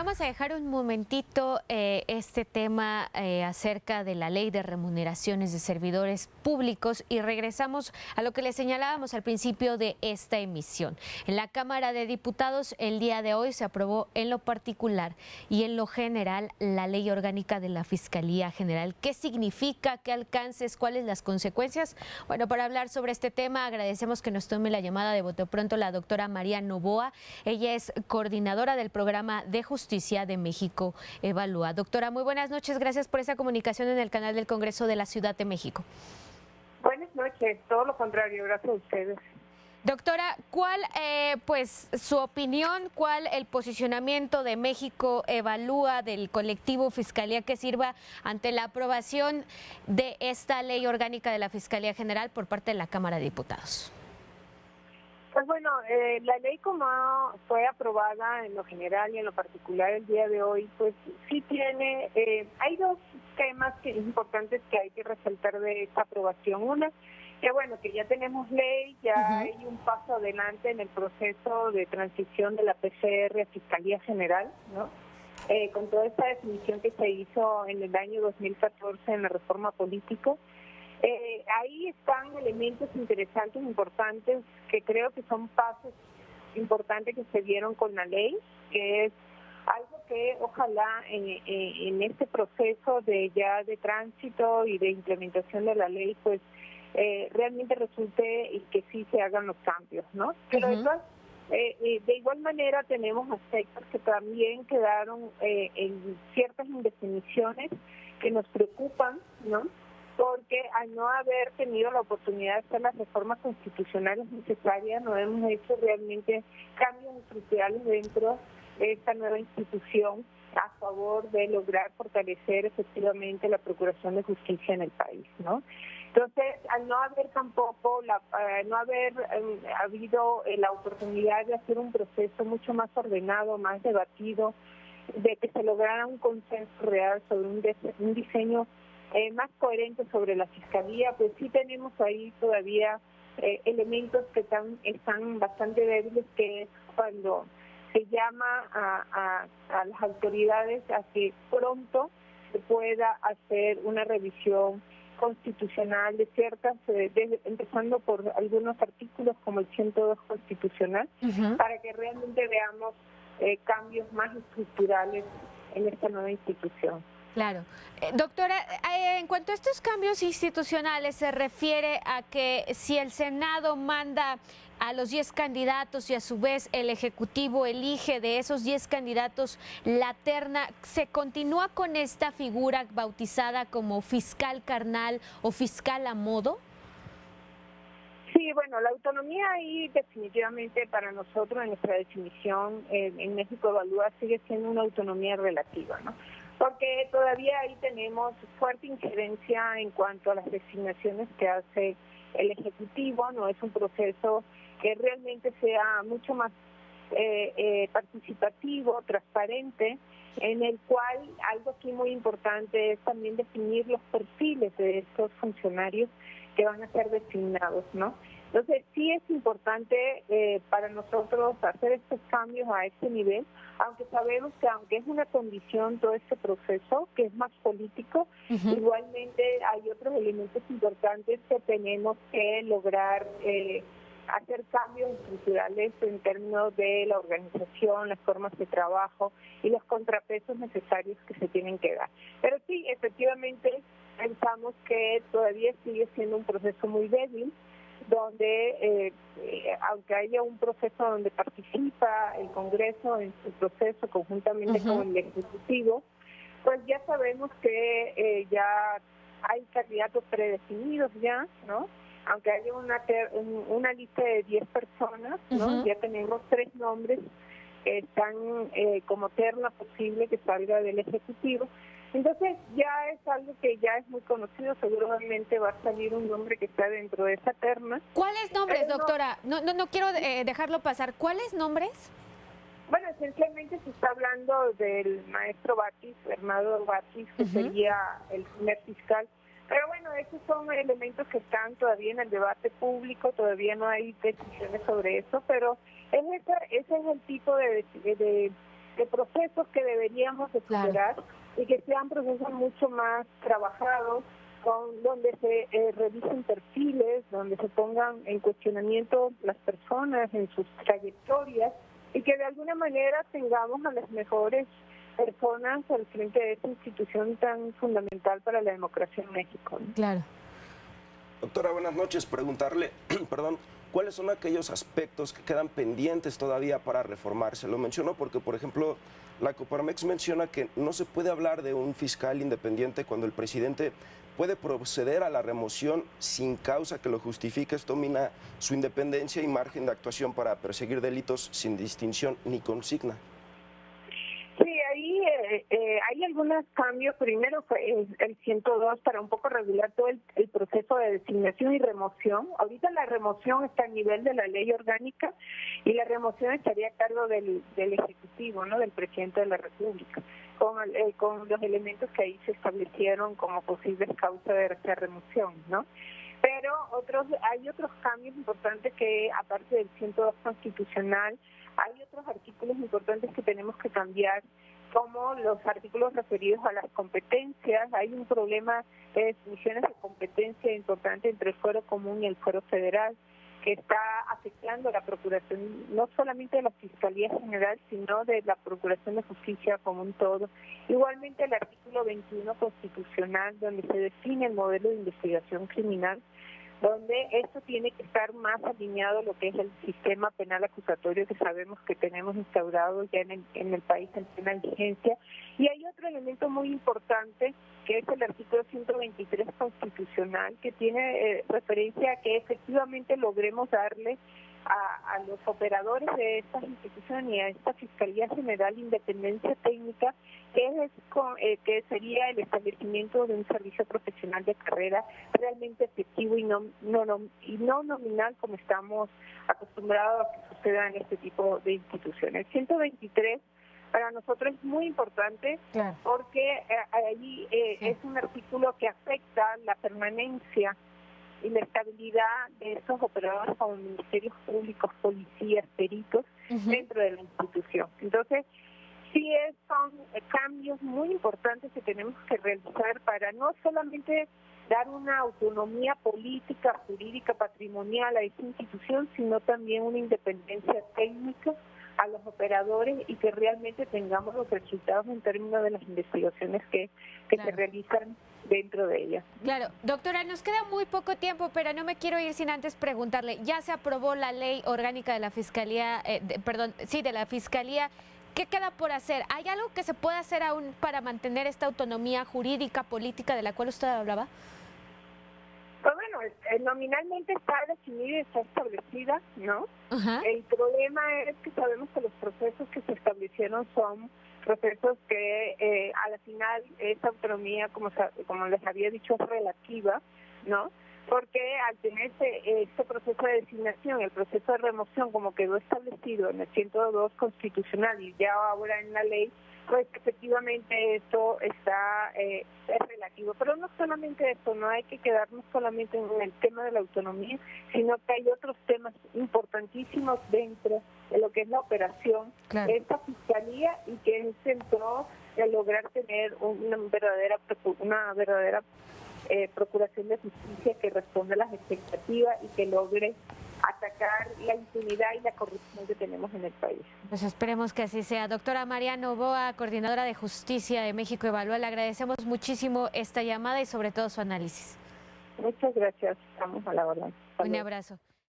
vamos a dejar un momentito este tema acerca de la ley de remuneraciones de servidores públicos y regresamos a lo que le señalábamos al principio de esta emisión. En la Cámara de Diputados el día de hoy se aprobó en lo particular y en lo general la ley orgánica de la Fiscalía General. ¿Qué significa? ¿Qué alcances? ¿Cuáles las consecuencias? Bueno, para hablar sobre este tema agradecemos que nos tome la llamada de bote pronto la doctora María Novoa. Ella es coordinadora del programa de Justicia de México Evalúa. Doctora, muy buenas noches. Gracias por esa comunicación en el canal del Congreso de la Ciudad de México. Buenas noches, todo lo contrario, gracias a ustedes. Doctora, ¿cuál pues su opinión, cuál el posicionamiento de México Evalúa del colectivo Fiscalía que Sirva ante la aprobación de esta ley orgánica de la Fiscalía General por parte de la Cámara de Diputados? Pues bueno, la ley como fue aprobada en lo general y en lo particular el día de hoy, pues sí tiene, hay dos temas importantes que hay que resaltar de esta aprobación. Una, que bueno, que ya tenemos ley, ya hay un paso adelante en el proceso de transición de la PCR a Fiscalía General, ¿no? Con toda esta definición que se hizo en el año 2014 en la reforma política. Ahí están elementos interesantes, importantes, que creo que son pasos importantes que se dieron con la ley, que es algo que ojalá en este proceso de tránsito y de implementación de la ley, pues realmente resulte y que sí se hagan los cambios, ¿no? Pero de igual manera tenemos aspectos que también quedaron en ciertas indefiniciones que nos preocupan, ¿no? Porque al no haber tenido la oportunidad de hacer las reformas constitucionales necesarias, no hemos hecho realmente cambios estructurales dentro de esta nueva institución a favor de lograr fortalecer efectivamente la Procuración de Justicia en el país, ¿no? Entonces, al no haber tampoco, no haber habido la oportunidad de hacer un proceso mucho más ordenado, más debatido, de que se lograra un consenso real sobre un diseño más coherente sobre la Fiscalía, pues sí tenemos ahí todavía elementos que están bastante débiles, que es cuando se llama a las autoridades a que pronto se pueda hacer una revisión constitucional de ciertas, empezando por algunos artículos como el 102 constitucional, para que realmente veamos cambios más estructurales en esta nueva institución. Claro. Doctora, en cuanto a estos cambios institucionales, se refiere a que si el Senado manda a los 10 candidatos y a su vez el Ejecutivo elige de esos 10 candidatos la terna, ¿se continúa con esta figura bautizada como fiscal carnal o fiscal a modo? Sí, bueno, la autonomía ahí definitivamente para nosotros, en nuestra definición, en México Evalúa, sigue siendo una autonomía relativa, ¿no? Porque todavía ahí tenemos fuerte injerencia en cuanto a las designaciones que hace el Ejecutivo, no es un proceso que realmente sea mucho más participativo, transparente, en el cual algo aquí muy importante es también definir los perfiles de estos funcionarios que van a ser designados, ¿no? Entonces sí es importante para nosotros hacer estos cambios a este nivel, aunque sabemos que aunque es una condición todo este proceso, que es más político, igualmente hay otros elementos importantes que tenemos que lograr hacer cambios estructurales en términos de la organización, las formas de trabajo y los contrapesos necesarios que se tienen que dar. Pero sí, efectivamente, pensamos que todavía sigue siendo un proceso muy débil, donde aunque haya un proceso donde participa el Congreso en su proceso conjuntamente con el Ejecutivo, pues ya sabemos que ya hay candidatos predefinidos ya, ¿no? Aunque haya una lista de 10 personas, ¿no? Ya tenemos 3 nombres que están como terna posible que salga del Ejecutivo. Entonces ya es algo que ya es muy conocido, seguramente va a salir un nombre que está dentro de esa terna. ¿Cuáles nombres, doctora? No quiero dejarlo pasar. ¿Cuáles nombres? Bueno, esencialmente se está hablando del maestro Batis, Bernardo Batis, que sería el primer fiscal. Pero bueno, esos son elementos que están todavía en el debate público, todavía no hay decisiones sobre eso, pero ese es el tipo de procesos que deberíamos de superar y que sean procesos mucho más trabajados, donde se revisen perfiles, donde se pongan en cuestionamiento las personas en sus trayectorias y que de alguna manera tengamos a las mejores personas al frente de esta institución tan fundamental para la democracia en México, ¿no? Claro. Doctora, buenas noches. Preguntarle, perdón, ¿cuáles son aquellos aspectos que quedan pendientes todavía para reformarse? Lo menciono porque, por ejemplo, la Coparmex menciona que no se puede hablar de un fiscal independiente cuando el presidente puede proceder a la remoción sin causa que lo justifique. Esto mina su independencia y margen de actuación para perseguir delitos sin distinción ni consigna. Sí, ahí hay algunos cambios. Primero fue el 102 para un poco regular todo el proceso de designación y remoción. Ahorita la remoción está a nivel de la ley orgánica y la remoción estaría a cargo del Ejecutivo, ¿no? Del Presidente de la República, con los elementos que ahí se establecieron como posibles causas de esta remoción, ¿no? Pero hay otros cambios importantes que, aparte del 102 constitucional, hay otros artículos importantes que tenemos que cambiar, como los artículos referidos a las competencias. Hay un problema de definiciones de competencia importante entre el fuero común y el fuero federal, que está afectando la procuración, no solamente de la Fiscalía General, sino de la Procuración de Justicia como un todo. Igualmente el artículo 21 constitucional, donde se define el modelo de investigación criminal, donde esto tiene que estar más alineado a lo que es el sistema penal acusatorio que sabemos que tenemos instaurado ya en el país en plena vigencia. Y hay otro elemento muy importante, que es el artículo 123 constitucional, que tiene referencia a que efectivamente logremos darle a los operadores de estas instituciones y a esta Fiscalía General independencia técnica, que sería el establecimiento de un servicio profesional de carrera realmente efectivo y no nominal, como estamos acostumbrados a que suceda en este tipo de instituciones. El 123 para nosotros es muy importante, claro, porque allí es un artículo que afecta la permanencia y la estabilidad de esos operadores como ministerios públicos, policías, peritos, dentro de la institución. Entonces, sí son cambios muy importantes que tenemos que realizar para no solamente dar una autonomía política, jurídica, patrimonial a esta institución, sino también una independencia técnica a los operadores y que realmente tengamos los resultados en términos de las investigaciones que claro, se realizan dentro de ella. Claro, doctora, nos queda muy poco tiempo, pero no me quiero ir sin antes preguntarle, ya se aprobó la ley orgánica de la Fiscalía, de la Fiscalía. ¿Qué queda por hacer? ¿Hay algo que se pueda hacer aún para mantener esta autonomía jurídica, política de la cual usted hablaba? Pues bueno, nominalmente está definida y está establecida, ¿no? El problema es que sabemos que los procesos que se establecieron son procesos que a la final esa autonomía, como les había dicho, es relativa, ¿no? Porque al tener este proceso de designación, el proceso de remoción, como quedó establecido en el 102 constitucional y ya ahora en la ley, pues efectivamente esto está es relativo. Pero no solamente esto, no hay que quedarnos solamente en el tema de la autonomía, sino que hay otros temas importantísimos dentro de lo que es la operación de esta fiscalía y que es en pro de lograr tener una verdadera procuración de justicia que responda a las expectativas y que logre atacar la impunidad y la corrupción que tenemos en el país. Pues esperemos que así sea. Doctora María Novoa, coordinadora de Justicia de México Evalúa, le agradecemos muchísimo esta llamada y sobre todo su análisis. Muchas gracias, estamos a la orden. Un abrazo.